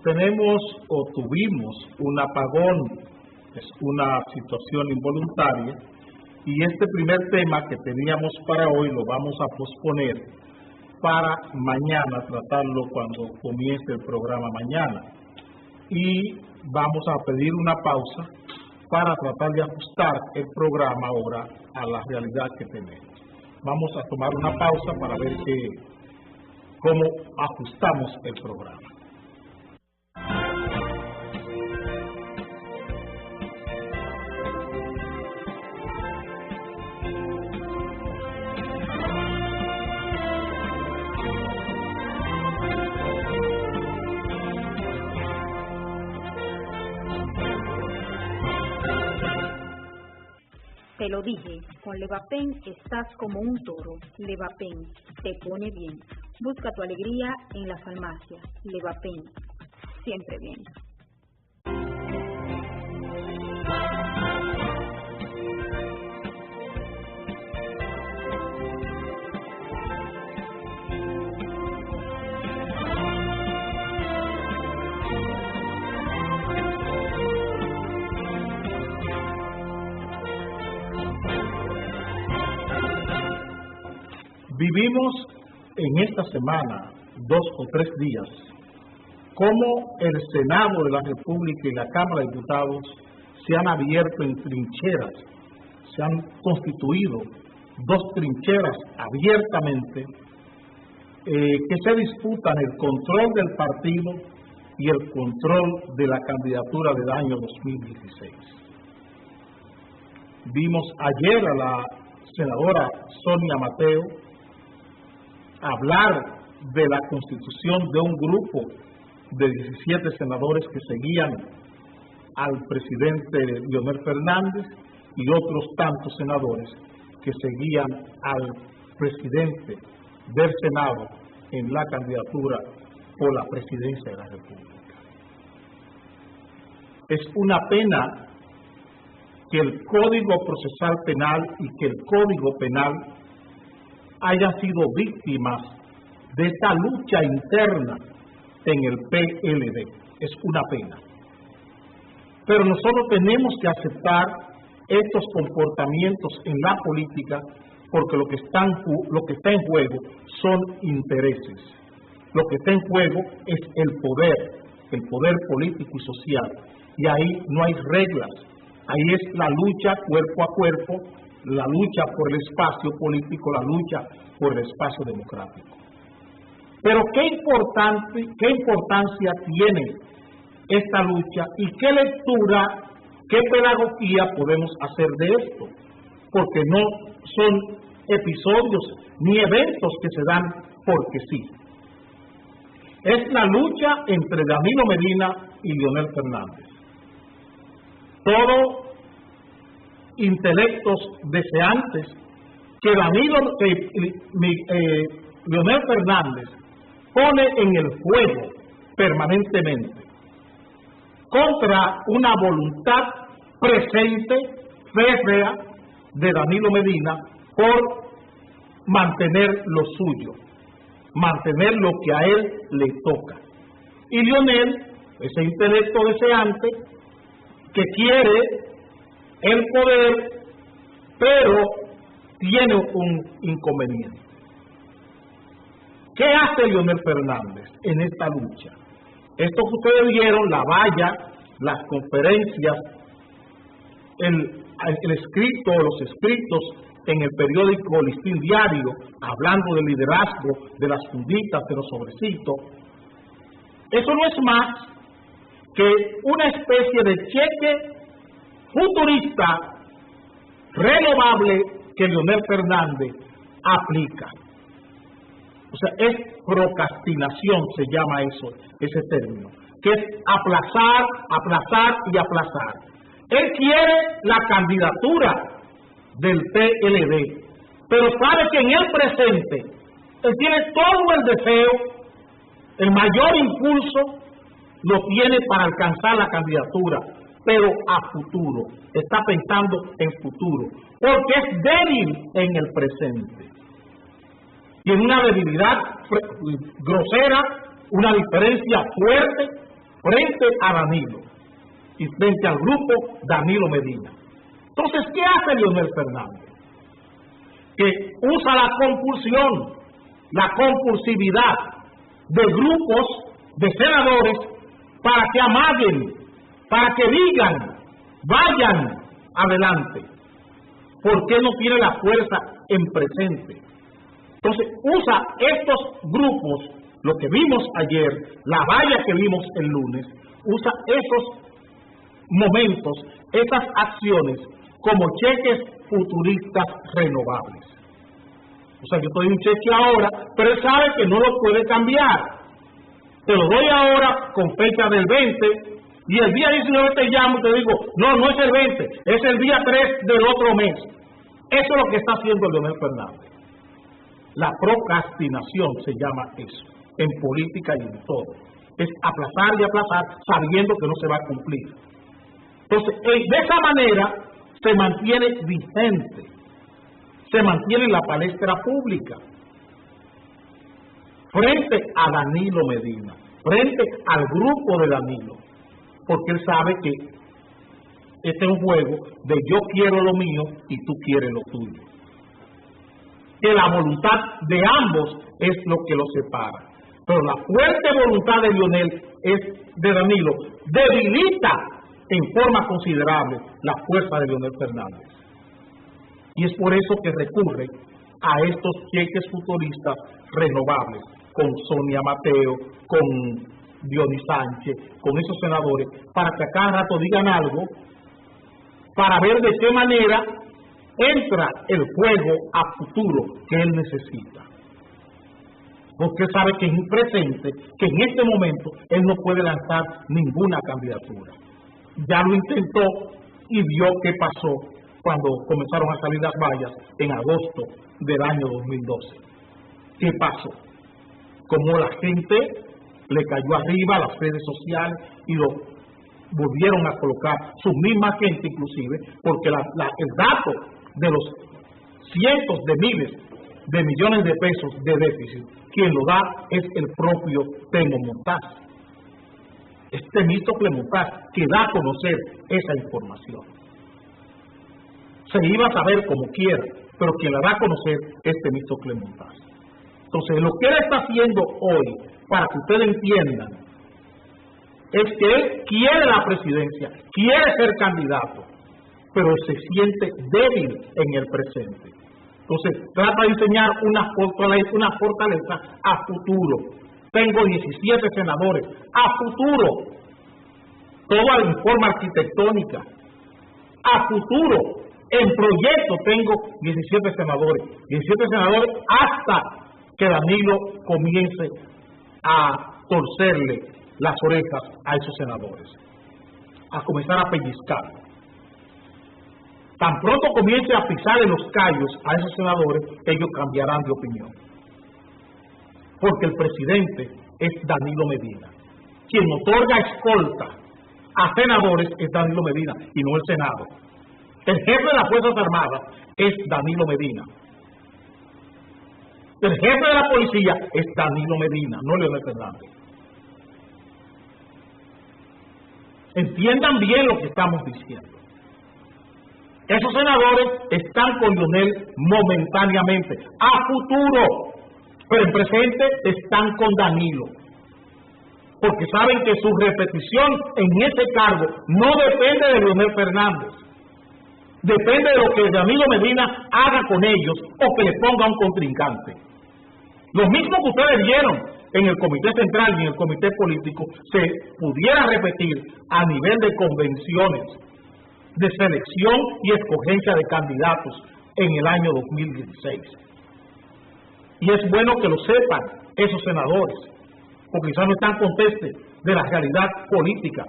tenemos o tuvimos un apagón, es una situación involuntaria, y este primer tema que teníamos para hoy lo vamos a posponer para mañana, tratarlo cuando comience el programa mañana. Y vamos a pedir una pausa para tratar de ajustar el programa ahora a la realidad que tenemos. Vamos a tomar una pausa para ver cómo ajustamos el programa. Te lo dije, con Levapen estás como un toro. Levapen te pone bien. Busca tu alegría en la farmacia. Levapen, siempre bien. Vivimos en esta semana, 2 o 3 días, cómo el Senado de la República y la Cámara de Diputados se han abierto en trincheras, se han constituido 2 trincheras abiertamente que se disputan el control del partido y el control de la candidatura del año 2016. Vimos ayer a la senadora Sonia Mateo hablar de la constitución de un grupo de 17 senadores que seguían al presidente Leonel Fernández y otros tantos senadores que seguían al presidente del Senado en la candidatura por la presidencia de la República. Es una pena que el Código Procesal Penal y que el Código Penal hayan sido víctimas de esta lucha interna en el PLD. Es una pena. Pero nosotros tenemos que aceptar estos comportamientos en la política porque lo que está en juego son intereses. Lo que está en juego es el poder político y social. Y ahí no hay reglas. Ahí es la lucha cuerpo a cuerpo, la lucha por el espacio político, la lucha por el espacio democrático. Pero ¿qué importancia tiene esta lucha y qué lectura, qué pedagogía podemos hacer de esto? Porque no son episodios ni eventos que se dan porque sí. Es la lucha entre Danilo Medina y Leonel Fernández. Todos intelectos deseantes que Leonel Fernández pone en el juego permanentemente contra una voluntad presente, férrea, de Danilo Medina por mantener lo suyo, mantener lo que a él le toca. Y Leonel, ese intelecto deseante, que quiere el poder, pero tiene un inconveniente. ¿Qué hace Leonel Fernández en esta lucha? Esto que ustedes vieron, la valla, las conferencias, el escrito, los escritos en el periódico Listín Diario, hablando del liderazgo, de las funditas, de los sobrecitos, eso no es más que una especie de cheque futurista renovable que Leonel Fernández aplica. O sea, es procrastinación, se llama eso, ese término, que es aplazar, aplazar y aplazar. Él quiere la candidatura del PLD, pero sabe que en el presente él tiene todo el deseo, el mayor impulso lo tiene para alcanzar la candidatura, pero a futuro, está pensando en futuro, porque es débil en el presente. Tiene una debilidad grosera, una diferencia fuerte frente a Danilo y frente al grupo Danilo Medina. Entonces, ¿qué hace Leonel Fernández? Que usa la compulsión, la compulsividad de grupos de senadores para que amaguen, para que digan, vayan adelante. ¿Por qué no tiene la fuerza en presente? Entonces, usa estos grupos, lo que vimos ayer, la valla que vimos el lunes, usa esos momentos, esas acciones, como cheques futuristas renovables. O sea, yo te doy un cheque ahora, pero él sabe que no lo puede cambiar. Te lo doy ahora con fecha del 20, y el día 19 te llamo y te digo, no es el 20, es el día 3 del otro mes. Eso es lo que está haciendo Leonel Fernández. La procrastinación se llama eso, en política y en todo. Es aplazar y aplazar sabiendo que no se va a cumplir. Entonces, de esa manera se mantiene vigente, se mantiene en la palestra pública, frente a Danilo Medina, frente al grupo de Danilo, porque él sabe que este es un juego de yo quiero lo mío y tú quieres lo tuyo. Que la voluntad de ambos es lo que los separa. Pero la fuerte voluntad de de Danilo, debilita en forma considerable la fuerza de Leonel Fernández. Y es por eso que recurre a estos cheques futuristas renovables, con Sonia Mateo, con Dionis Sánchez, con esos senadores, para que a cada rato digan algo, para ver de qué manera entra el juego a futuro que él necesita. Porque sabe que en un presente, que en este momento, él no puede lanzar ninguna candidatura. Ya lo intentó y vio qué pasó cuando comenzaron a salir las vallas en agosto del año 2012. ¿Qué pasó? Como la gente le cayó arriba a las redes sociales y lo volvieron a colocar, su misma gente inclusive, porque el dato de los cientos de miles de millones de pesos de déficit, quien lo da es el propio Temo Montaz. Es Temístocle Montaz que da a conocer esa información. Se iba a saber como quiera, pero quien la da a conocer es Temístocle Montaz. Entonces, lo que él está haciendo hoy, para que ustedes entiendan, es que él quiere la presidencia, quiere ser candidato, pero se siente débil en el presente. Entonces, trata de diseñar una fortaleza a futuro. Tengo 17 senadores a futuro, todo en forma arquitectónica. A futuro, en proyecto tengo 17 senadores hasta que Danilo comience a torcerle las orejas a esos senadores, a comenzar a pellizcar. Tan pronto comience a pisarle los callos a esos senadores, ellos cambiarán de opinión. Porque el presidente es Danilo Medina. Quien otorga escolta a senadores es Danilo Medina y no el Senado. El jefe de las Fuerzas Armadas es Danilo Medina. El jefe de la policía es Danilo Medina, no Leonel Fernández. Entiendan bien lo que estamos diciendo. Esos senadores están con Leonel momentáneamente, a futuro, pero en presente están con Danilo, porque saben que su repetición en ese cargo no depende de Leonel Fernández, depende de lo que Danilo Medina haga con ellos o que le ponga un contrincante. Lo mismo que ustedes vieron en el Comité Central y en el Comité Político, se pudiera repetir a nivel de convenciones de selección y escogencia de candidatos en el año 2016. Y es bueno que lo sepan esos senadores, porque quizás no están conscientes de la realidad política.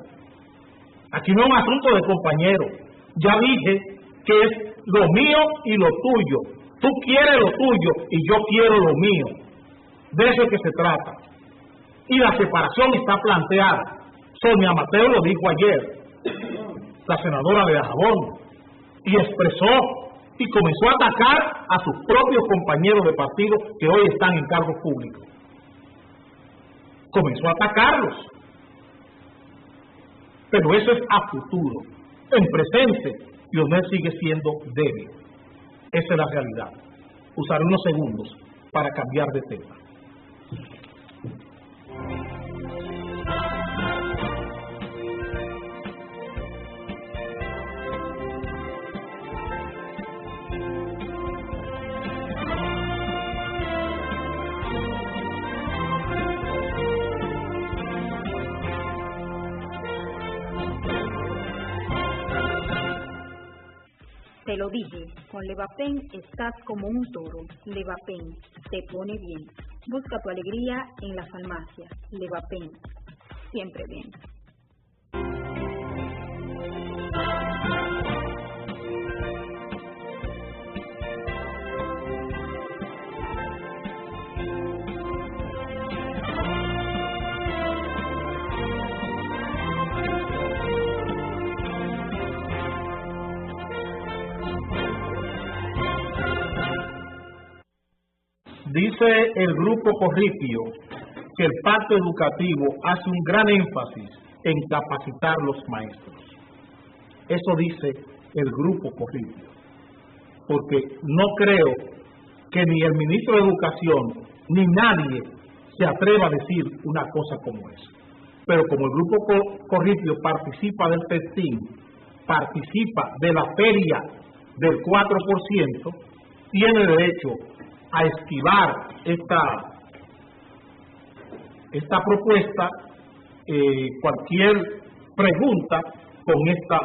Aquí no es un asunto de compañeros. Ya dije que es lo mío y lo tuyo. Tú quieres lo tuyo y yo quiero lo mío. De eso es que se trata. Y la separación está planteada. Sonia Mateo lo dijo ayer, la senadora de Dajabón, y expresó y comenzó a atacar a sus propios compañeros de partido que hoy están en cargos públicos. Comenzó a atacarlos. Pero eso es a futuro. En presente, Lionel sigue siendo débil. Esa es la realidad. Usaré unos segundos para cambiar de tema. Te lo dije, con Levapen estás como un toro. Levapen te pone bien. Busca tu alegría en la farmacia. Levapen, siempre bien. Dice el Grupo Corripio que el pacto educativo hace un gran énfasis en capacitar los maestros. Eso dice el Grupo Corripio, porque no creo que ni el ministro de Educación ni nadie se atreva a decir una cosa como esa. Pero como el Grupo Corripio participa del festín, participa de la feria del 4%, tiene derecho a esquivar esta propuesta, cualquier pregunta con esta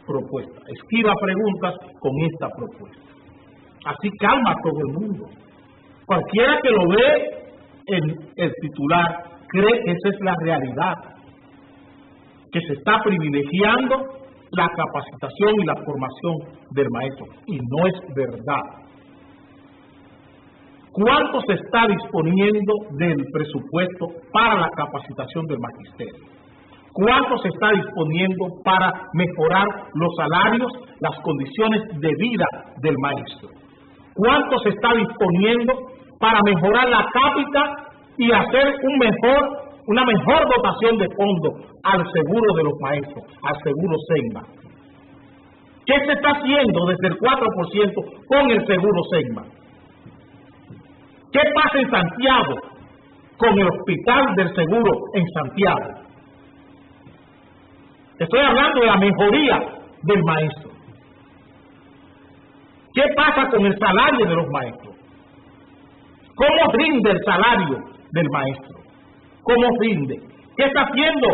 propuesta. Esquiva preguntas con esta propuesta. Así calma a todo el mundo. Cualquiera que lo ve en el titular cree que esa es la realidad, que se está privilegiando la capacitación y la formación del maestro, y no es verdad. ¿Cuánto se está disponiendo del presupuesto para la capacitación del magisterio? ¿Cuánto se está disponiendo para mejorar los salarios, las condiciones de vida del maestro? ¿Cuánto se está disponiendo para mejorar la cápita y hacer una mejor dotación de fondos al seguro de los maestros, al seguro SEGMA? ¿Qué se está haciendo desde el 4% con el seguro SEGMA? ¿Qué pasa en Santiago con el hospital del seguro en Santiago? Estoy hablando de la mejoría del maestro. ¿Qué pasa con el salario de los maestros? ¿Cómo rinde el salario del maestro? ¿Cómo rinde? ¿Qué está haciendo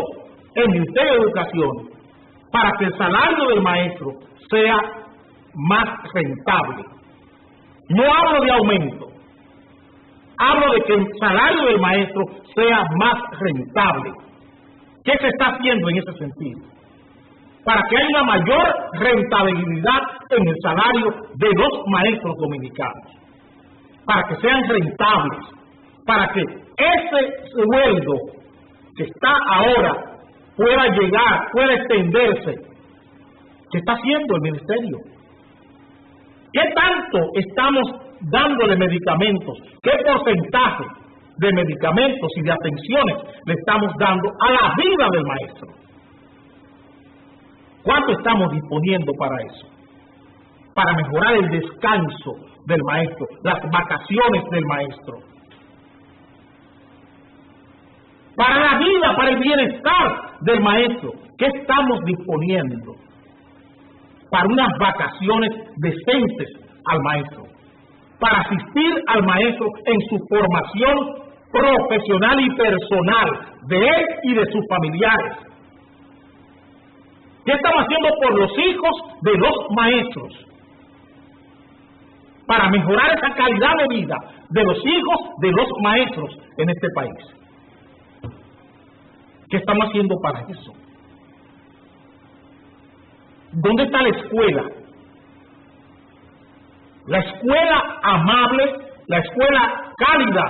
el Ministerio de Educación para que el salario del maestro sea más rentable? No hablo de aumento. Hablo de que el salario del maestro sea más rentable. ¿Qué se está haciendo en ese sentido? Para que haya una mayor rentabilidad en el salario de los maestros dominicanos. Para que sean rentables. Para que ese sueldo que está ahora pueda llegar, pueda extenderse. ¿Qué está haciendo el ministerio? ¿Qué tanto estamos dándole medicamentos? ¿Qué porcentaje de medicamentos y de atenciones le estamos dando a la vida del maestro? ¿Cuánto estamos disponiendo para eso? Para mejorar el descanso del maestro, las vacaciones del maestro. Para la vida, para el bienestar del maestro. ¿Qué estamos disponiendo? Para unas vacaciones decentes al maestro. Para asistir al maestro en su formación profesional y personal, de él y de sus familiares. ¿Qué estamos haciendo por los hijos de los maestros? Para mejorar esa calidad de vida de los hijos de los maestros en este país. ¿Qué estamos haciendo para eso? ¿Dónde está la escuela? La escuela amable, la escuela cálida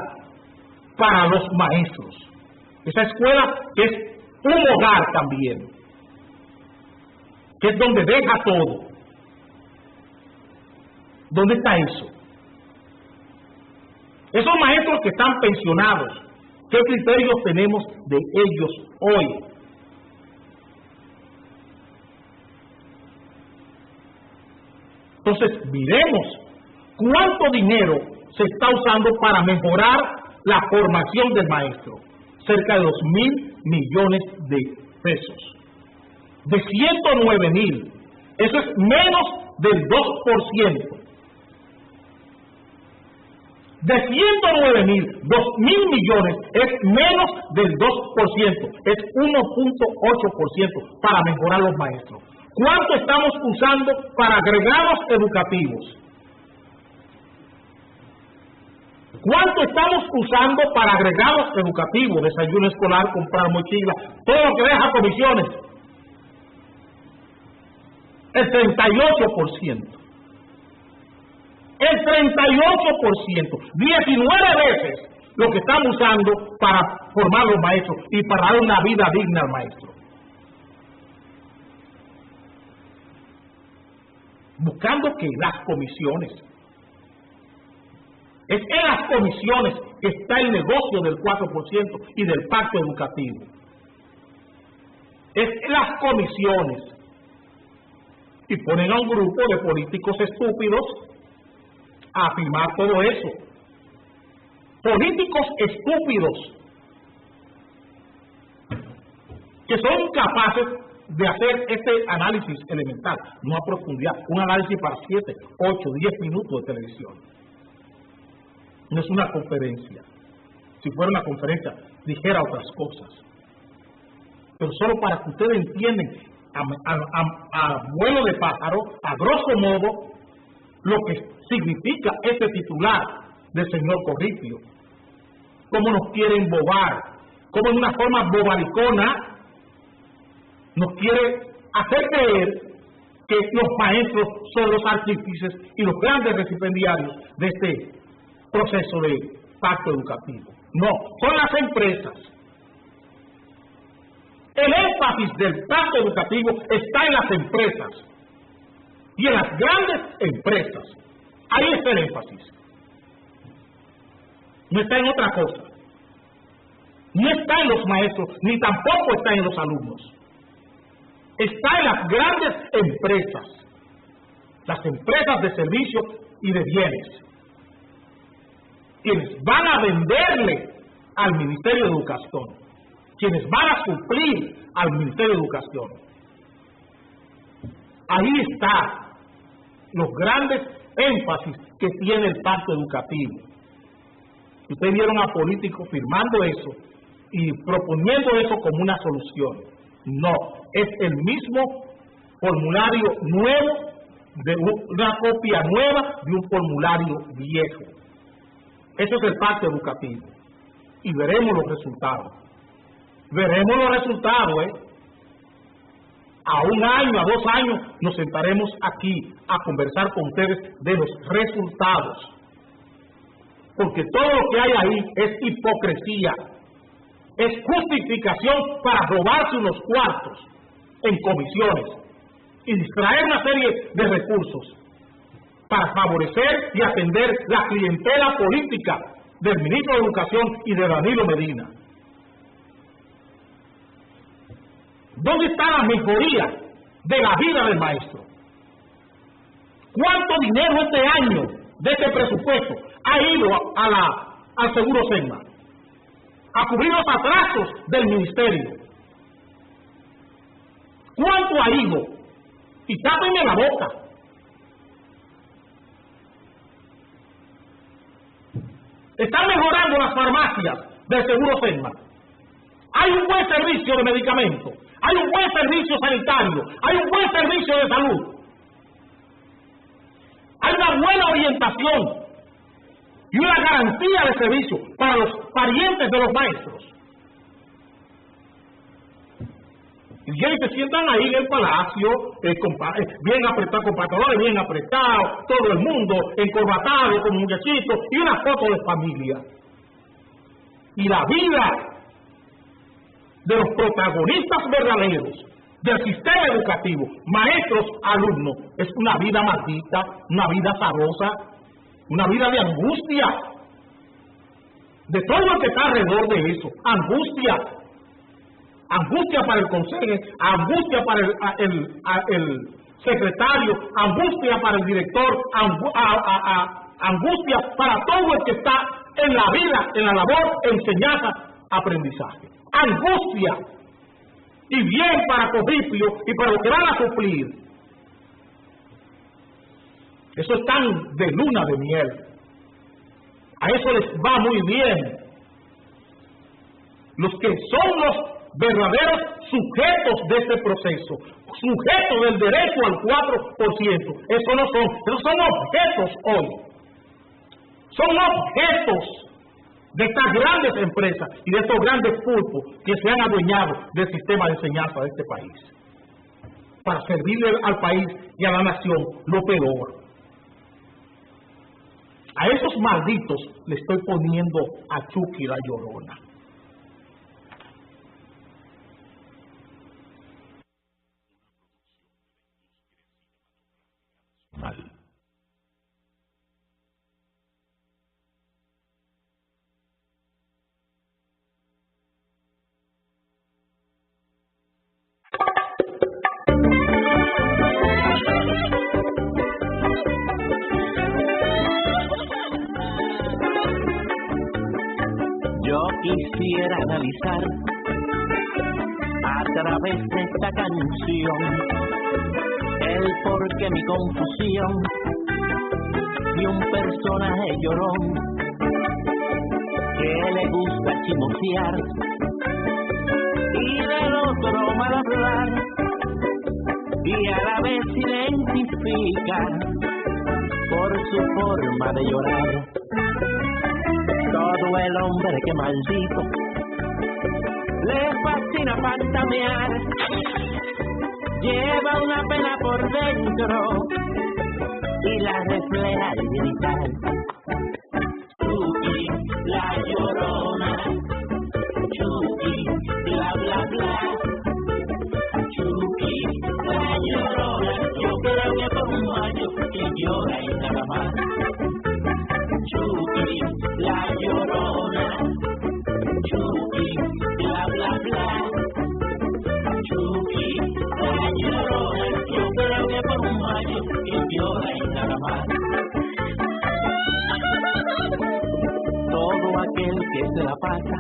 para los maestros. Esa escuela que es un hogar también, que es donde deja todo. ¿Dónde está eso? Esos maestros que están pensionados, ¿qué criterios tenemos de ellos hoy? Entonces, miremos cuánto dinero se está usando para mejorar la formación del maestro. Cerca de 2.000 millones de pesos. De 109.000. Eso es menos del 2%. De 109.000, 2.000 millones es menos del 2%, es 1.8% para mejorar los maestros. ¿Cuánto estamos usando para agregados educativos? ¿Cuánto estamos usando para agregados educativos? Desayuno escolar, comprar mochila, todo lo que deja comisiones. El 38%. El 38%, 19 veces lo que estamos usando para formar los maestros y para dar una vida digna al maestro. Buscando que las comisiones, es en las comisiones que está el negocio del 4% y del pacto educativo. Es en las comisiones. Y ponen a un grupo de políticos estúpidos a afirmar todo eso. Políticos estúpidos que son incapaces de hacer este análisis elemental, no a profundidad, un análisis para 7, 8, 10 minutos de televisión. No es una conferencia. Si fuera una conferencia, dijera otras cosas. Pero solo para que ustedes entiendan a vuelo de pájaro, a grosso modo, lo que significa este titular del señor Corripio. Cómo nos quiere embobar, cómo en una forma bobaricona nos quiere hacer creer que los maestros son los artífices y los grandes recipiendarios de este proceso de pacto educativo. No, son las empresas. El énfasis del pacto educativo está en las empresas. Y en las grandes empresas, ahí está el énfasis. No está en otra cosa. No está en los maestros, ni tampoco está en los alumnos. Está en las grandes empresas. Las empresas de servicios y de bienes. Quienes van a venderle al Ministerio de Educación. Quienes van a suplir al Ministerio de Educación. Ahí está los grandes énfasis que tiene el pacto educativo. Ustedes vieron a políticos firmando eso y proponiendo eso como una solución. No, es el mismo formulario nuevo, de una copia nueva de un formulario viejo. Eso es el pacto educativo. Y veremos los resultados. Veremos los resultados, A un año, a 2 años, nos sentaremos aquí a conversar con ustedes de los resultados. Porque todo lo que hay ahí es hipocresía. Es justificación para robarse unos cuartos en comisiones y distraer una serie de recursos para favorecer y atender la clientela política del ministro de Educación y de Danilo Medina. ¿Dónde está la mejoría de la vida del maestro? ¿Cuánto dinero este año de este presupuesto ha ido al Seguro SEGMA? A cubrir los atrasos del ministerio. ¿Cuánto ha ido? Y tápenme la boca. Están mejorando las farmacias del Seguro SEGMA. Hay un buen servicio de medicamentos. Hay un buen servicio sanitario. Hay un buen servicio de salud. Hay una buena orientación y una garantía de servicio para los parientes de los maestros. Y ya se sientan ahí en el palacio, bien apretados, con pantalones bien apretados, todo el mundo encorbatado, con muchachitos, y una foto de familia. Y la vida de los protagonistas verdaderos del sistema educativo, maestros, alumnos, es una vida maldita, una vida azarosa, una vida de angustia, de todo lo que está alrededor de eso, angustia para el consejo, angustia para el secretario, angustia para el director, angustia para todo el que está en la vida, en la labor, enseñanza, aprendizaje. Angustia. Y bien para Cogipio y para lo que van a cumplir. Eso están de luna de miel. A eso les va muy bien. Los que son los verdaderos sujetos de este proceso, sujetos del derecho al 4%, eso no son, esos son objetos hoy. Son objetos de estas grandes empresas y de estos grandes pulpos que se han adueñado del sistema de enseñanza de este país, para servirle al país y a la nación lo peor. A esos malditos le estoy poniendo a Chucky la Llorona. Mal. Yo quisiera analizar a través de esta canción el porqué mi confusión y un personaje llorón que le gusta chismosear y del otro mal hablar y a la vez se identifica por su forma de llorar. Todo el hombre que maldito le fascina fantamear, lleva una pena por dentro y la refleja al gritar. Chucky, la llorona, Chucky, bla bla bla. Chucky, la llorona, yo creo que por un año que llora y nada más. Chucky, la llorona, Chucky, bla bla bla. Chucky, la llorona, yo creo que por un año que llora y nada más. Todo aquel que se la pasa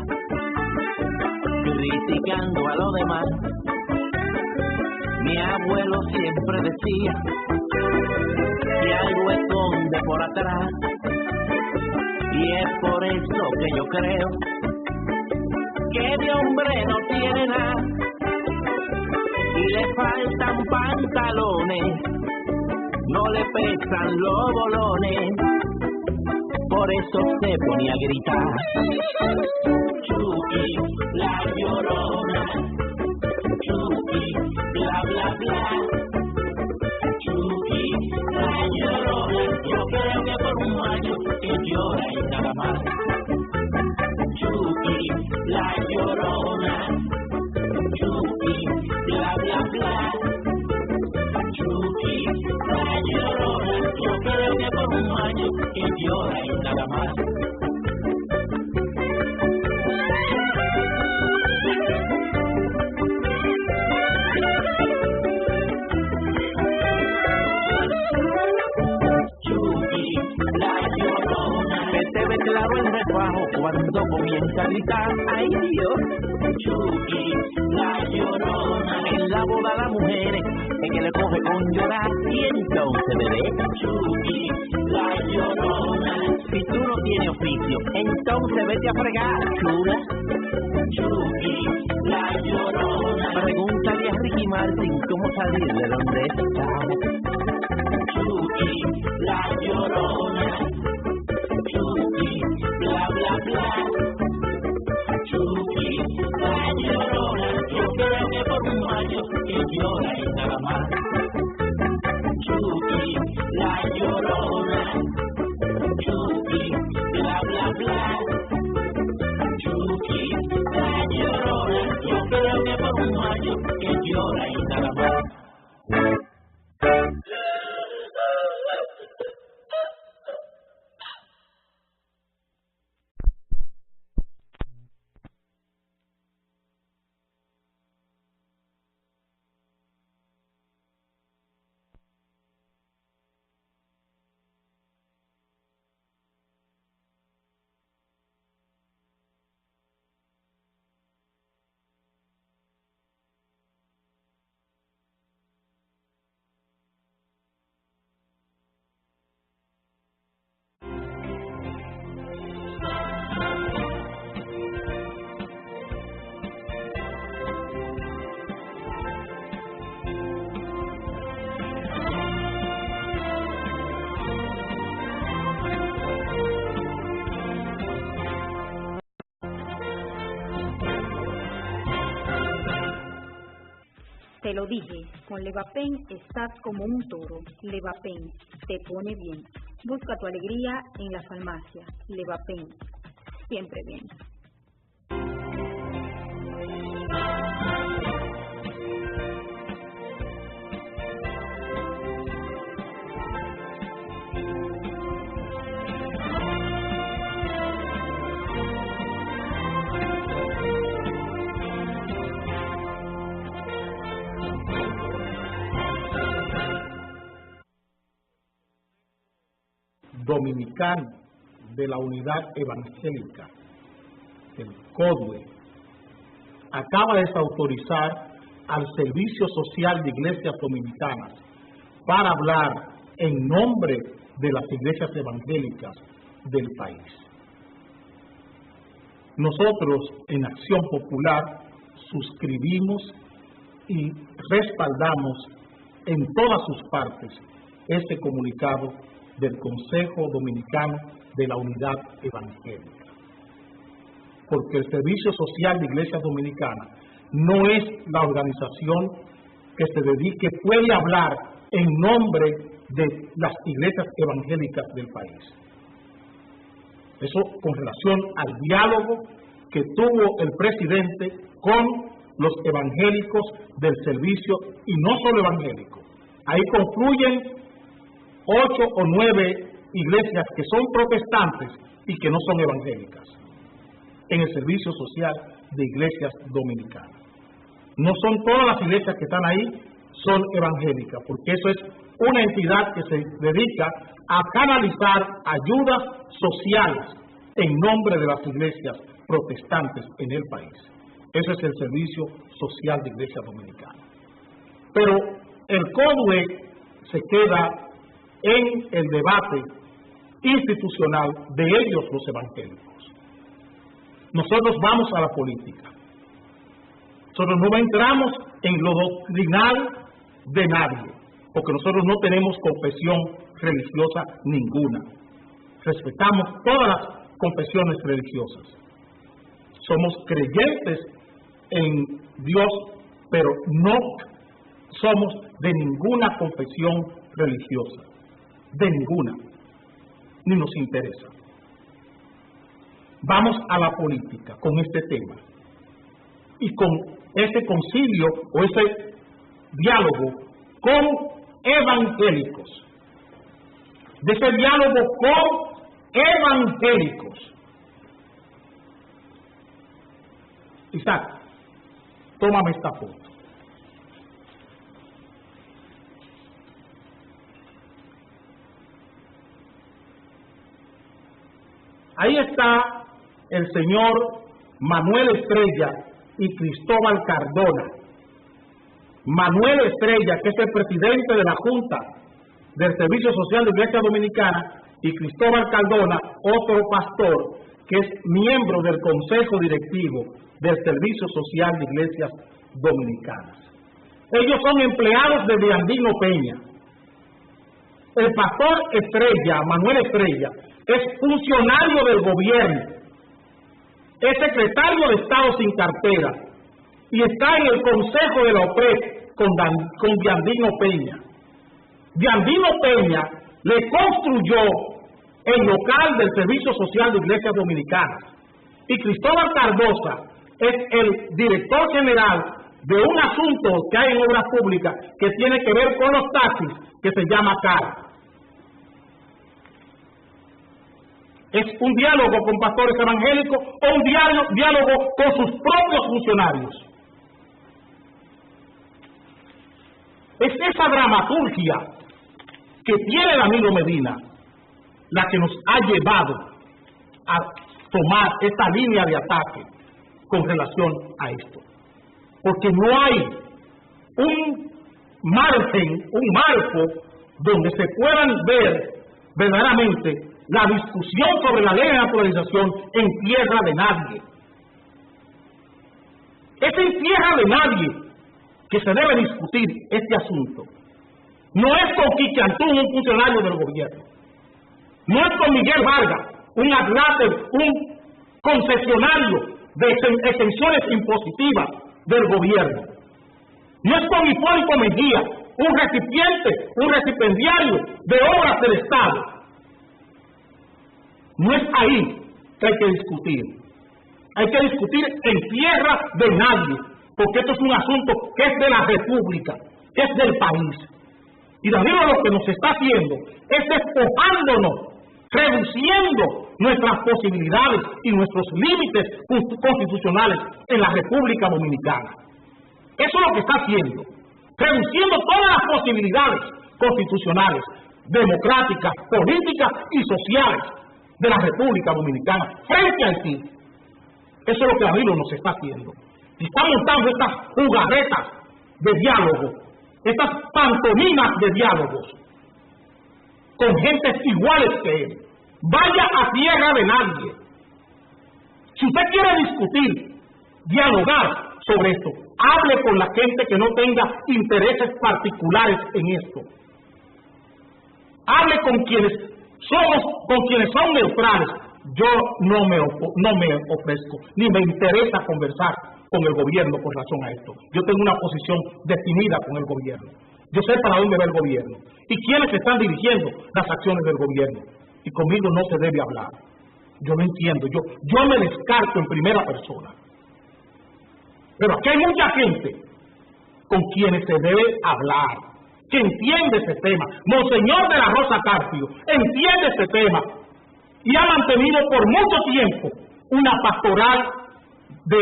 criticando a los demás. Mi abuelo siempre decía que algo esconde por atrás. Y es por eso que yo creo que de hombre no tiene nada y le faltan pantalones, no le pesan los bolones, por eso se ponía a gritar. Chucky, la llorona, Chucky, bla bla bla. Chucky, la llorona, yo creo que por un año que llora y nada más. Chucky, la llorona, Chucky, bla bla bla. Chucky, la llorona, yo creo que por un año que llora y nada más. Claro el refajo cuando comienza a gritar, ¡ay Dios! Chucky, la llorona. En la boda la mujer es que le coge con llorar y entonces bebé. Chucky, la llorona. Si tú no tienes oficio, entonces vete a fregar, chula. Chucky, la llorona. Pregúntale a Ricky Martin cómo salir de donde está. Chucky, la llorona. Chucky, bla bla bla. Chucky, la llorona, yo creo que por un año que llora y nada más. Chucky, la llorona, Chucky, bla bla bla. Chucky, la llorona, yo creo que por un año que llora y nada más. Te lo dije, con Levapen estás como un toro. Levapen, te pone bien. Busca tu alegría en la farmacia. Levapen, siempre bien. Dominicano de la Unidad Evangélica, el CODUE, acaba de desautorizar al Servicio Social de Iglesias Dominicanas para hablar en nombre de las iglesias evangélicas del país. Nosotros en Acción Popular suscribimos y respaldamos en todas sus partes este comunicado del Consejo Dominicano de la Unidad Evangélica. Porque el Servicio Social de Iglesias Dominicanas no es la organización que se dedique, puede hablar en nombre de las iglesias evangélicas del país. Eso con relación al diálogo que tuvo el presidente con los evangélicos del servicio, y no solo evangélicos. Ahí concluyen 8 o 9 iglesias que son protestantes y que no son evangélicas en el servicio social de iglesias dominicanas. No son todas las iglesias que están ahí, son evangélicas, porque eso es una entidad que se dedica a canalizar ayudas sociales en nombre de las iglesias protestantes en el país. Eso es el servicio social de iglesias dominicanas. Pero el CODUE se queda en el debate institucional de ellos, los evangélicos. Nosotros vamos a la política. Nosotros no entramos en lo doctrinal de nadie, porque nosotros no tenemos confesión religiosa ninguna. Respetamos todas las confesiones religiosas. Somos creyentes en Dios, pero no somos de ninguna confesión religiosa. De ninguna, ni nos interesa. Vamos a la política con este tema y con ese concilio o ese diálogo con evangélicos. De ese diálogo con evangélicos. Isaac, tómame esta foto. Ahí está el señor Manuel Estrella y Cristóbal Cardona. Manuel Estrella, que es el presidente de la Junta del Servicio Social de Iglesia Dominicana, y Cristóbal Cardona, otro pastor, que es miembro del Consejo Directivo del Servicio Social de Iglesias Dominicanas. Ellos son empleados de Diandino Peña. El pastor Estrella, Manuel Estrella, es funcionario del gobierno, es secretario de Estado sin cartera y está en el Consejo de la OPRED con Diandino Peña. Diandino Peña le construyó el local del Servicio Social de Iglesias Dominicanas y Cristóbal Cardosa es el director general de un asunto que hay en obras públicas que tiene que ver con los taxis, que se llama CAR. ¿Es un diálogo con pastores evangélicos o un diálogo con sus propios funcionarios? Es esa dramaturgia que tiene el amigo Medina la que nos ha llevado a tomar esta línea de ataque con relación a esto. Porque no hay un margen, un marco donde se puedan ver verdaderamente la discusión sobre la ley de naturalización en tierra de nadie. Es en tierra de nadie que se debe discutir este asunto. No es con Quique Antún, un funcionario del gobierno. No es con Miguel Vargas, un atlante, un concesionario de exenciones impositivas del gobierno. No es con Hipólito Mejía, un recipiendario de obras del Estado. No es ahí que hay que discutir. Hay que discutir en tierra de nadie, porque esto es un asunto que es de la República, que es del país. Y Danilo lo que nos está haciendo es despojándonos, reduciendo nuestras posibilidades y nuestros límites constitucionales en la República Dominicana. Eso es lo que está haciendo, reduciendo todas las posibilidades constitucionales, democráticas, políticas y sociales de la República Dominicana frente a Haití. Eso es lo que Abril nos está haciendo. Y está montando estas jugarretas de diálogo, estas pantomimas de diálogos con gentes iguales que él. Vaya a tierra de nadie. Si usted quiere discutir, dialogar sobre esto, hable con la gente que no tenga intereses particulares en esto. Hable con quienes son neutrales. Yo no me ofrezco, ni me interesa conversar con el gobierno con razón a esto. Yo tengo una posición definida con el gobierno. Yo sé para dónde va el gobierno y quiénes están dirigiendo las acciones del gobierno. Y conmigo no se debe hablar. Yo lo entiendo, yo me descarto en primera persona. Pero aquí hay mucha gente con quienes se debe hablar, que entiende ese tema. Monseñor de la Rosa Carpio entiende ese tema y ha mantenido por mucho tiempo una pastoral de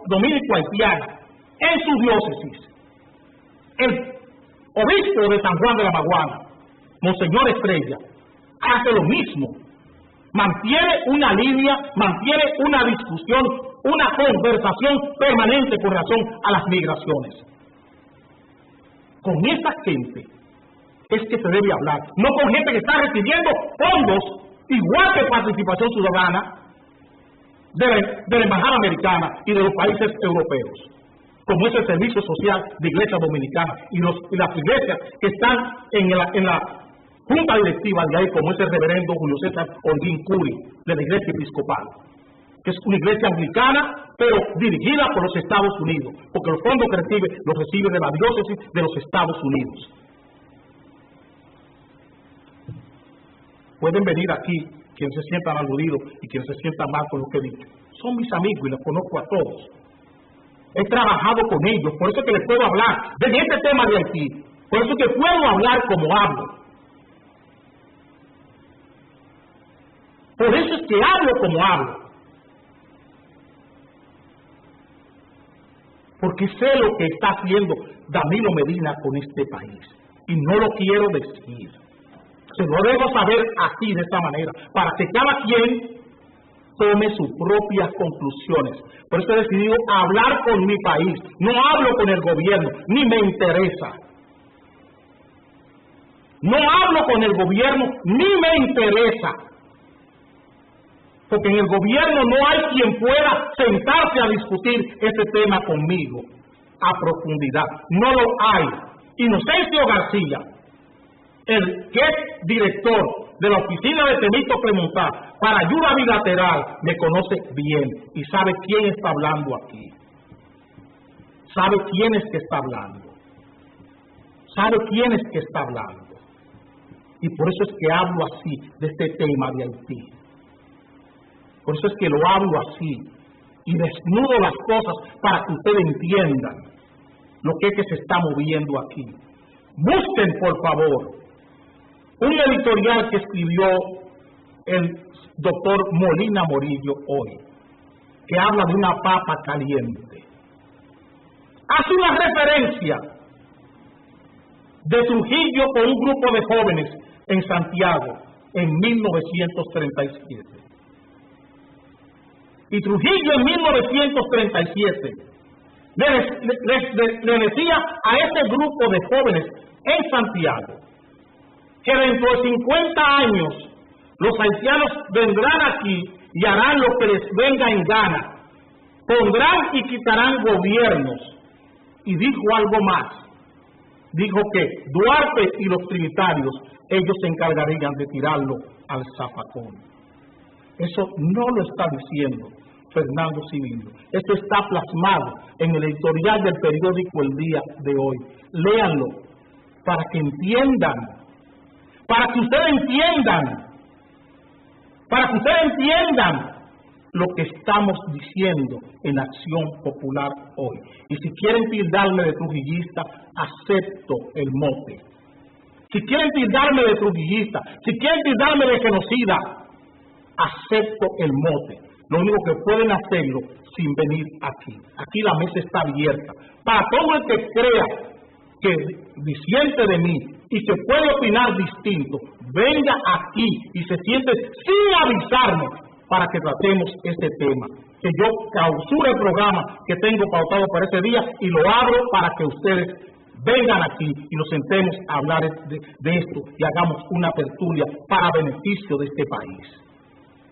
dominico haitiana en su diócesis. El obispo de San Juan de la Maguana, Monseñor Estrella, hace lo mismo. Mantiene una línea, mantiene una discusión, una conversación permanente con razón a las migraciones. Con esa gente es que se debe hablar, no con gente que está recibiendo fondos, igual que Participación Ciudadana, de la Embajada Americana y de los países europeos, como es el Servicio Social de Iglesia Dominicana y las iglesias que están en la Junta Directiva de ahí, como es el reverendo Julio César Holguín Curi, de la Iglesia Episcopal, que es una iglesia anglicana, pero dirigida por los Estados Unidos, porque los fondos que recibe, los recibe de la diócesis de los Estados Unidos. Pueden venir aquí quienes se sientan aludidos y quienes se sientan mal con lo que he dicho. Son mis amigos y los conozco a todos. He trabajado con ellos, por eso es que les puedo hablar de este tema de Haití. Por eso es que puedo hablar como hablo. Por eso es que hablo como hablo. Porque sé lo que está haciendo Danilo Medina con este país. Y no lo quiero decir. Se lo debo saber así, de esta manera, para que cada quien tome sus propias conclusiones. Por eso he decidido hablar con mi país. No hablo con el gobierno, ni me interesa. No hablo con el gobierno, ni me interesa. Porque en el gobierno no hay quien pueda sentarse a discutir ese tema conmigo a profundidad. No lo hay. Inocencio García, el que es director de la oficina de Temito Clemontá para ayuda bilateral, me conoce bien y sabe quién está hablando aquí. Sabe quién es que está hablando. Sabe quién es que está hablando. Y por eso es que hablo así de este tema de Haití. Por eso es que lo hablo así y desnudo las cosas para que ustedes entiendan lo que es que se está moviendo aquí. Busquen, por favor, un editorial que escribió el doctor Molina Morillo hoy, que habla de una papa caliente. Hace una referencia de Trujillo con un grupo de jóvenes en Santiago en 1937. Y Trujillo en 1937 le decía a ese grupo de jóvenes en Santiago que dentro de 50 años los haitianos vendrán aquí y harán lo que les venga en gana, pondrán y quitarán gobiernos. Y dijo algo más, dijo que Duarte y los trinitarios, ellos se encargarían de tirarlo al zafacón. Eso no lo está diciendo Fernando Civillo. Esto está plasmado en el editorial del periódico El Día de hoy. Léanlo para que entiendan, para que ustedes entiendan lo que estamos diciendo en Acción Popular hoy. Y si quieren tildarme de trujillista, acepto el mote. Si quieren tildarme de trujillista, si quieren tildarme de genocida, acepto el mote. Lo único que pueden hacerlo sin venir aquí. Aquí la mesa está abierta. Para todo el que crea que disiente de mí y que puede opinar distinto, venga aquí y se siente sin avisarme para que tratemos este tema. Que yo clausure el programa que tengo pautado para ese día y lo abro para que ustedes vengan aquí y nos sentemos a hablar de esto y hagamos una tertulia para beneficio de este país.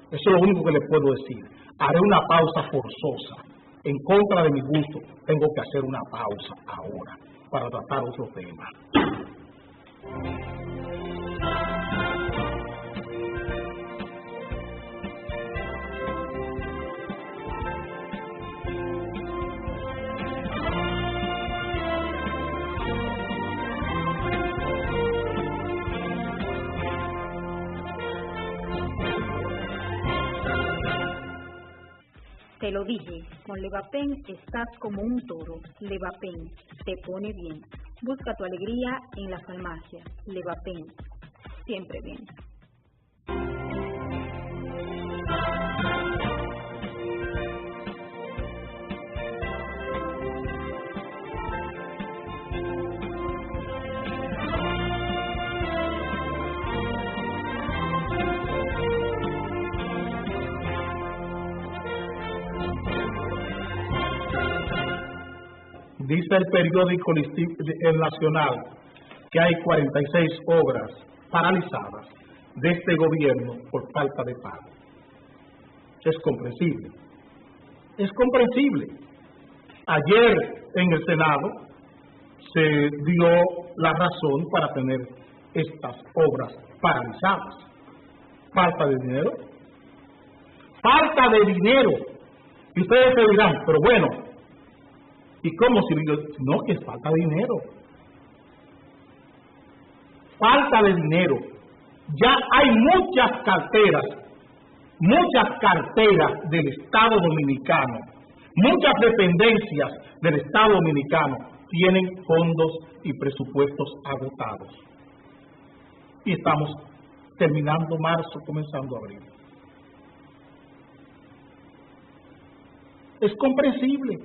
Eso es lo único que les puedo decir. Haré una pausa forzosa. En contra de mi gusto, tengo que hacer una pausa ahora para tratar otro tema. Te lo dije, con Levapen estás como un toro. Levapen, te pone bien. Busca tu alegría en la farmacia. Levapen, siempre bien. Dice el periódico El Nacional que hay 46 obras paralizadas de este gobierno por falta de pago. Es comprensible. Es comprensible. Ayer en el Senado se dio la razón para tener estas obras paralizadas. Falta de dinero. Falta de dinero. Y ustedes se dirán, pero bueno, ¿y cómo si digo? No, que falta de dinero. Falta de dinero. Ya hay muchas carteras del Estado Dominicano, muchas dependencias del Estado Dominicano tienen fondos y presupuestos agotados. Y estamos terminando marzo, comenzando abril. Es comprensible.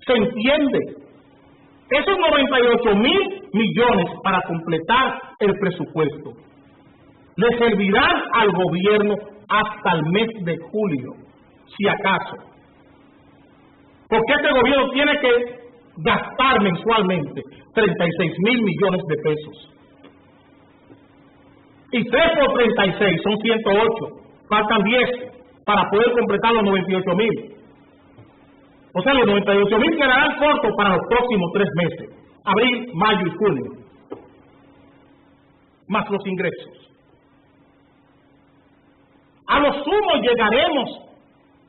Se entiende. Esos 98,000 millones para completar el presupuesto le servirán al gobierno hasta el mes de julio, si acaso. Porque este gobierno tiene que gastar mensualmente 36,000 millones de pesos. Y 3 por 36 son 108. Faltan 10 para poder completar los 98,000. O sea, los 98,000 quedarán cortos para los próximos 3 meses, abril, mayo y junio, más los ingresos. A lo sumo llegaremos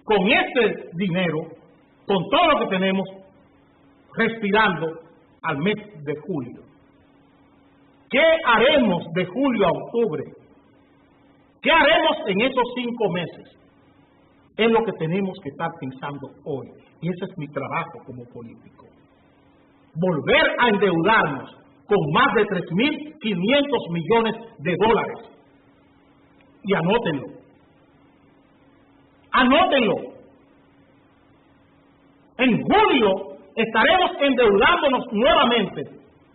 con este dinero, con todo lo que tenemos, respirando al mes de julio. ¿Qué haremos de julio a octubre? ¿Qué haremos en esos 5 meses? Es lo que tenemos que estar pensando hoy. Y ese es mi trabajo como político. Volver a endeudarnos con más de 3.500 millones de dólares. Y anótenlo. Anótenlo. En julio estaremos endeudándonos nuevamente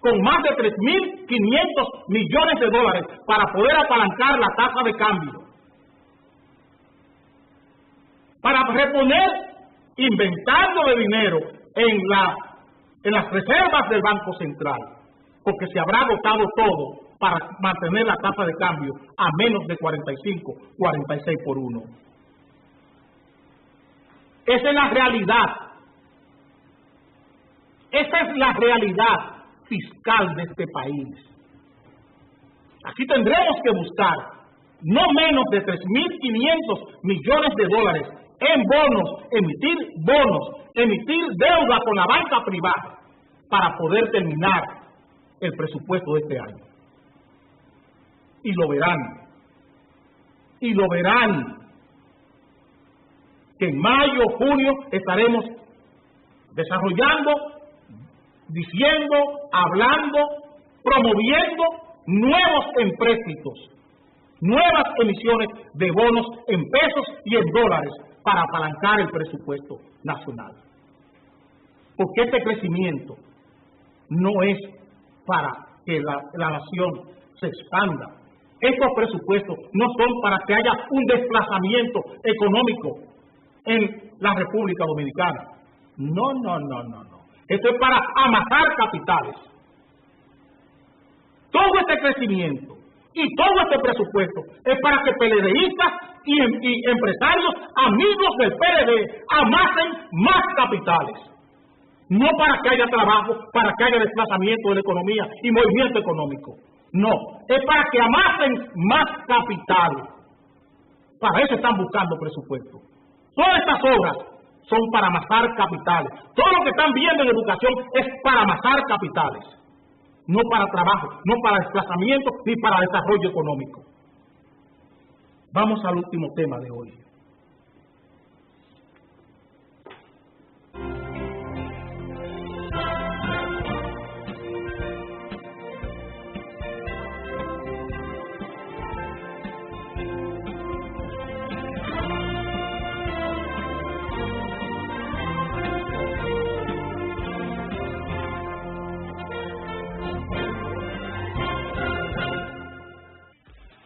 con más de 3.500 millones de dólares para poder apalancar la tasa de cambio. Para reponer, inventando de dinero en las reservas del Banco Central, porque se habrá agotado todo para mantener la tasa de cambio a menos de 45, 46 por 1. Esa es la realidad. Esa es la realidad fiscal de este país. Aquí tendremos que buscar no menos de 3.500 millones de dólares en bonos, emitir deuda con la banca privada para poder terminar el presupuesto de este año. Y lo verán, que en mayo, junio estaremos desarrollando, diciendo, hablando, promoviendo nuevos empréstitos, nuevas emisiones de bonos en pesos y en dólares para apalancar el presupuesto nacional. Porque este crecimiento no es para que la nación se expanda. Estos presupuestos no son para que haya un desplazamiento económico en la República Dominicana. No. Esto es para amasar capitales. Todo este crecimiento y todo este presupuesto es para que PLDistas y empresarios amigos del PLD amasen más capitales. No para que haya trabajo, para que haya desplazamiento de la economía y movimiento económico. No, es para que amasen más capital. Para eso están buscando presupuesto. Todas estas obras son para amasar capitales. Todo lo que están viendo en educación es para amasar capitales. No para trabajo, no para desplazamiento, ni para desarrollo económico. Vamos al último tema de hoy.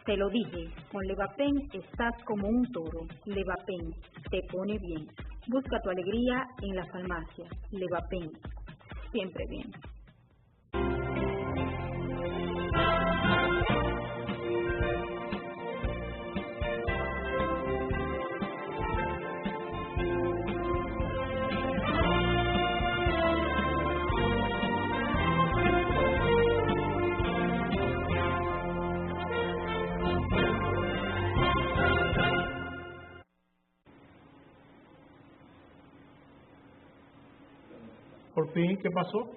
Te lo dije, con Levapen estás como un toro. Levapen te pone bien. Busca tu alegría en la farmacia. Levapen, siempre bien. Por fin, ¿qué pasó?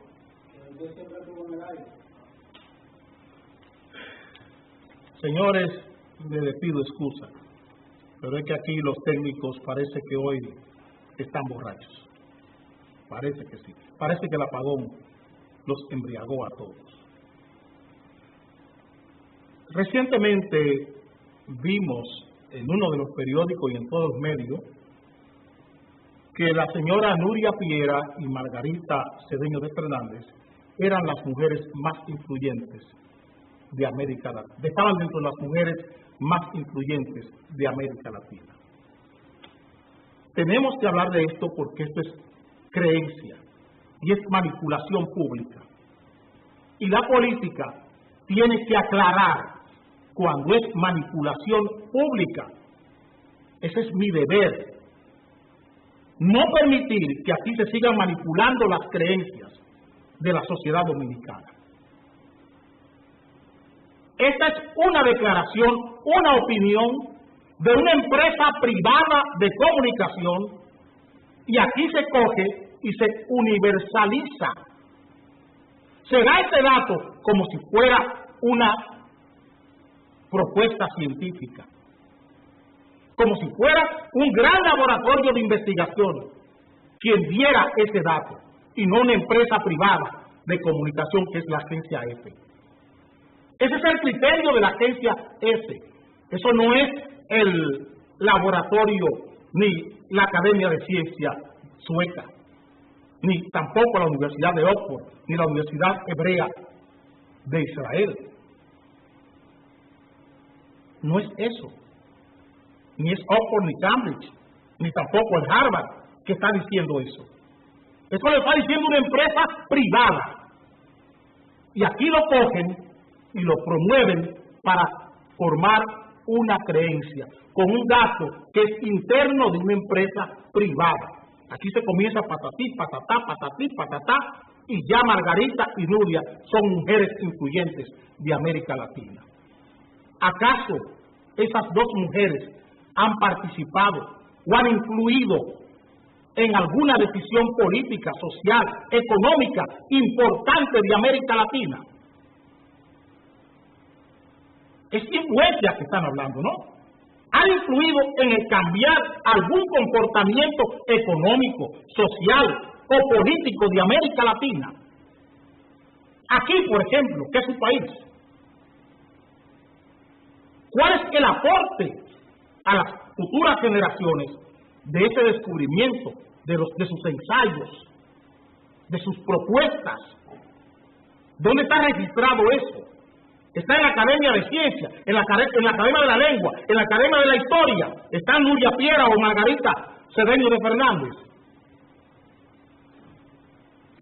Señores, les pido excusa, pero es que aquí los técnicos parece que hoy están borrachos. Parece que sí. Parece que el apagón los embriagó a todos. Recientemente vimos en uno de los periódicos y en todos los medios que la señora Nuria Piera y Margarita Cedeño de Fernández eran las mujeres más influyentes de América Latina. Estaban dentro de las mujeres más influyentes de América Latina. Tenemos que hablar de esto porque esto es creencia y es manipulación pública. Y la política tiene que aclarar cuando es manipulación pública. Ese es mi deber. No permitir que aquí se sigan manipulando las creencias de la sociedad dominicana. Esta es una declaración, una opinión de una empresa privada de comunicación y aquí se coge y se universaliza. Se da este dato como si fuera una propuesta científica, como si fuera un gran laboratorio de investigación quien diera ese dato y no una empresa privada de comunicación que es la agencia F. Ese es el criterio de la agencia F. Eso no es el laboratorio ni la Academia de Ciencia sueca, ni tampoco la Universidad de Oxford, ni la Universidad Hebrea de Israel. No es eso. Ni es Oxford ni Cambridge, ni tampoco el Harvard que está diciendo eso. Eso lo está diciendo una empresa privada. Y aquí lo cogen y lo promueven para formar una creencia, con un dato que es interno de una empresa privada. Aquí se comienza patatí, patatá, y ya Margarita y Nuria son mujeres influyentes de América Latina. ¿Acaso esas dos mujeres han participado o han influido en alguna decisión política, social, económica importante de América Latina. Es influencia que están hablando, ¿no? Han influido en el cambiar algún comportamiento económico, social o político de América Latina. Aquí, por ejemplo, que es su país. ¿Cuál es el aporte a las futuras generaciones de ese descubrimiento, de sus ensayos, de sus propuestas? ¿Dónde está registrado eso? Está en la Academia de Ciencias, en la Academia de la Lengua, en la Academia de la Historia. ¿Está Nuria Piera o Margarita Cedeño de Fernández?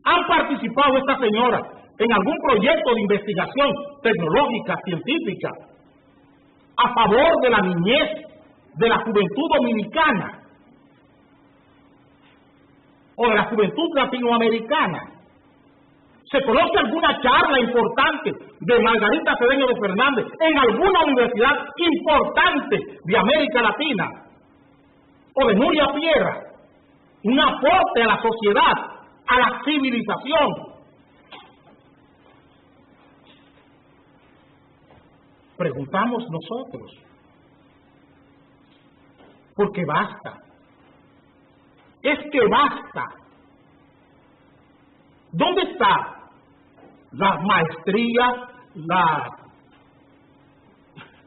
¿Han participado estas señoras en algún proyecto de investigación tecnológica, científica, a favor de la niñez, de la juventud dominicana o de la juventud latinoamericana? ¿Se conoce alguna charla importante de Margarita Cedeño de Fernández en alguna universidad importante de América Latina? ¿O de Nuria Piera? Un aporte a la sociedad, a la civilización. Preguntamos nosotros, porque basta. Es que basta. ¿Dónde está la maestría,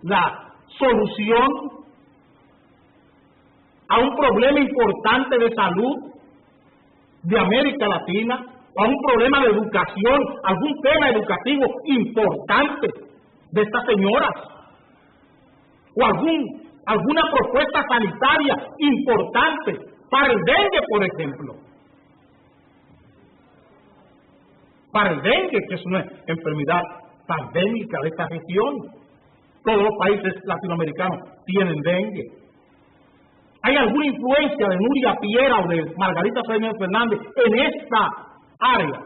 la solución a un problema importante de salud de América Latina, o a un problema de educación, algún tema educativo importante de estas señoras, o alguna propuesta sanitaria importante para el dengue, por ejemplo? Para el dengue, que es una enfermedad pandémica de esta región. Todos los países latinoamericanos tienen dengue. ¿Hay alguna influencia de Nuria Piera o de Margarita Cedeño Fernández en esta área?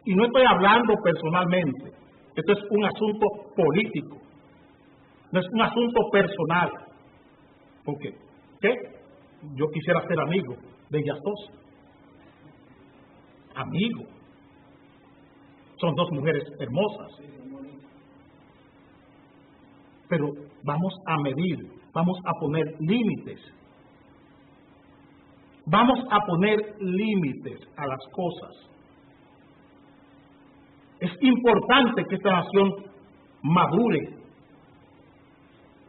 Y no estoy hablando personalmente. Esto es un asunto político. No es un asunto personal. ¿Por qué? ¿Qué? Yo quisiera ser amigo de ellas dos. Amigo. Son dos mujeres hermosas. Pero vamos a medir, vamos a poner límites. Vamos a poner límites a las cosas. Es importante que esta nación madure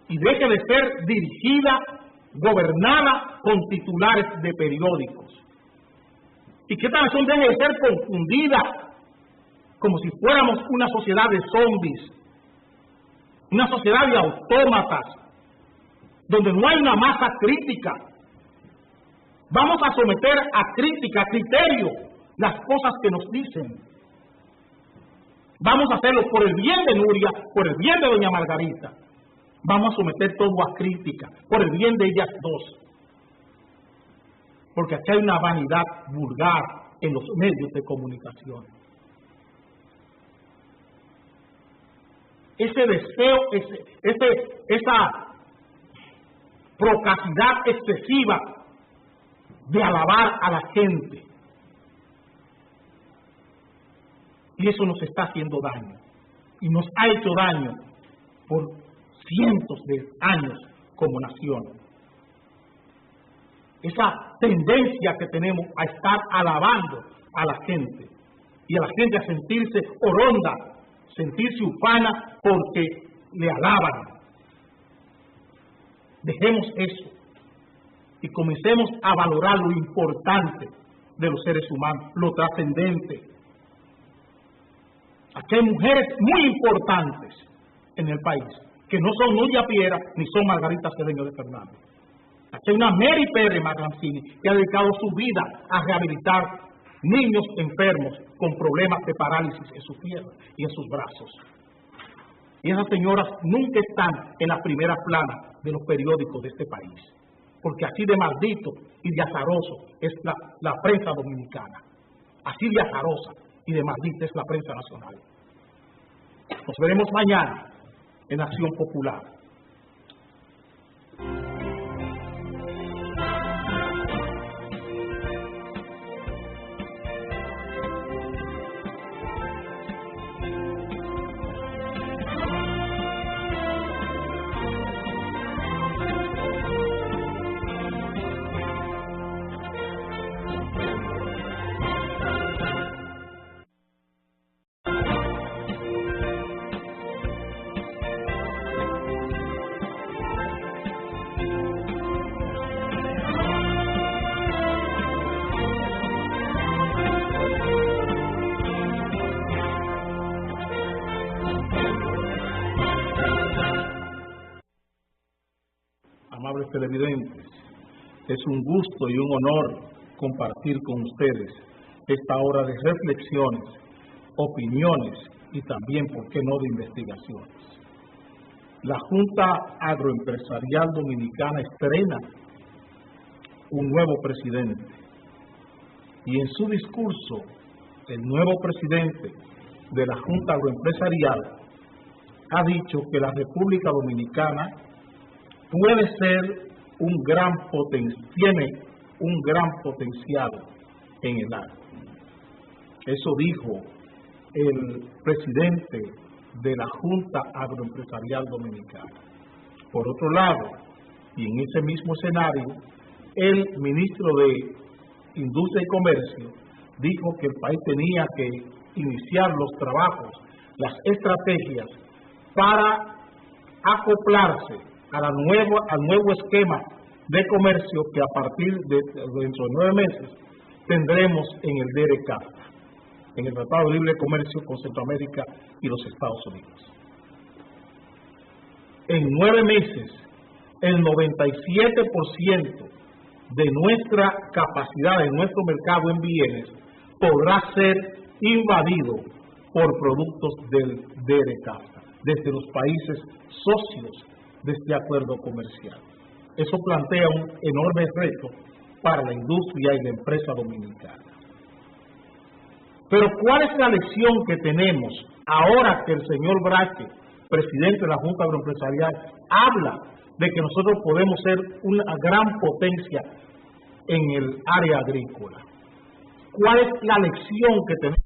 y deje de ser dirigida, gobernada con titulares de periódicos. Y que esta nación deje de ser confundida como si fuéramos una sociedad de zombies, una sociedad de autómatas, donde no hay una masa crítica. Vamos a someter a crítica, a criterio, las cosas que nos dicen. Vamos a hacerlo por el bien de Nuria, por el bien de doña Margarita. Vamos a someter todo a crítica, por el bien de ellas dos. Porque aquí hay una vanidad vulgar en los medios de comunicación. Ese deseo, esa procacidad excesiva de alabar a la gente. Y eso nos está haciendo daño. Y nos ha hecho daño por cientos de años como nación. Esa tendencia que tenemos a estar alabando a la gente. Y a la gente a sentirse oronda, sentirse ufana porque le alaban. Dejemos eso y comencemos a valorar lo importante de los seres humanos, lo trascendente. Aquí hay mujeres muy importantes en el país, que no son Nuria Piera ni son Margarita Cedeño de Fernández. Aquí hay una Mary Pérez Marlancini que ha dedicado su vida a rehabilitar niños enfermos con problemas de parálisis en sus piernas y en sus brazos. Y esas señoras nunca están en la primera plana de los periódicos de este país, porque así de maldito y de azaroso es la prensa dominicana. Así de azarosa y de maldita es la prensa nacional. Nos veremos mañana en Acción Popular. amables televidentes, es un gusto y un honor compartir con ustedes esta hora de reflexiones, opiniones y también, por qué no, de investigaciones. La Junta Agroempresarial Dominicana estrena un nuevo presidente y en su discurso el nuevo presidente de la Junta Agroempresarial ha dicho que la República Dominicana puede ser tiene un gran potencial en el agro. Eso dijo el presidente de la Junta Agroempresarial Dominicana. Por otro lado, y en ese mismo escenario, el ministro de Industria y Comercio dijo que el país tenía que iniciar los trabajos, las estrategias para acoplarse al nuevo esquema de comercio que a partir de dentro de 9 meses tendremos en el DRCAFTA, en el Tratado de Libre Comercio con Centroamérica y los Estados Unidos. En 9 meses, el 97% de nuestra capacidad, de nuestro mercado en bienes, podrá ser invadido por productos del DRCAFTA, desde los países socios de este acuerdo comercial. Eso plantea un enorme reto para la industria y la empresa dominicana. Pero ¿cuál es la lección que tenemos ahora que el señor Brache, presidente de la Junta Agroempresarial, habla de que nosotros podemos ser una gran potencia en el área agrícola? ¿Cuál es la lección que tenemos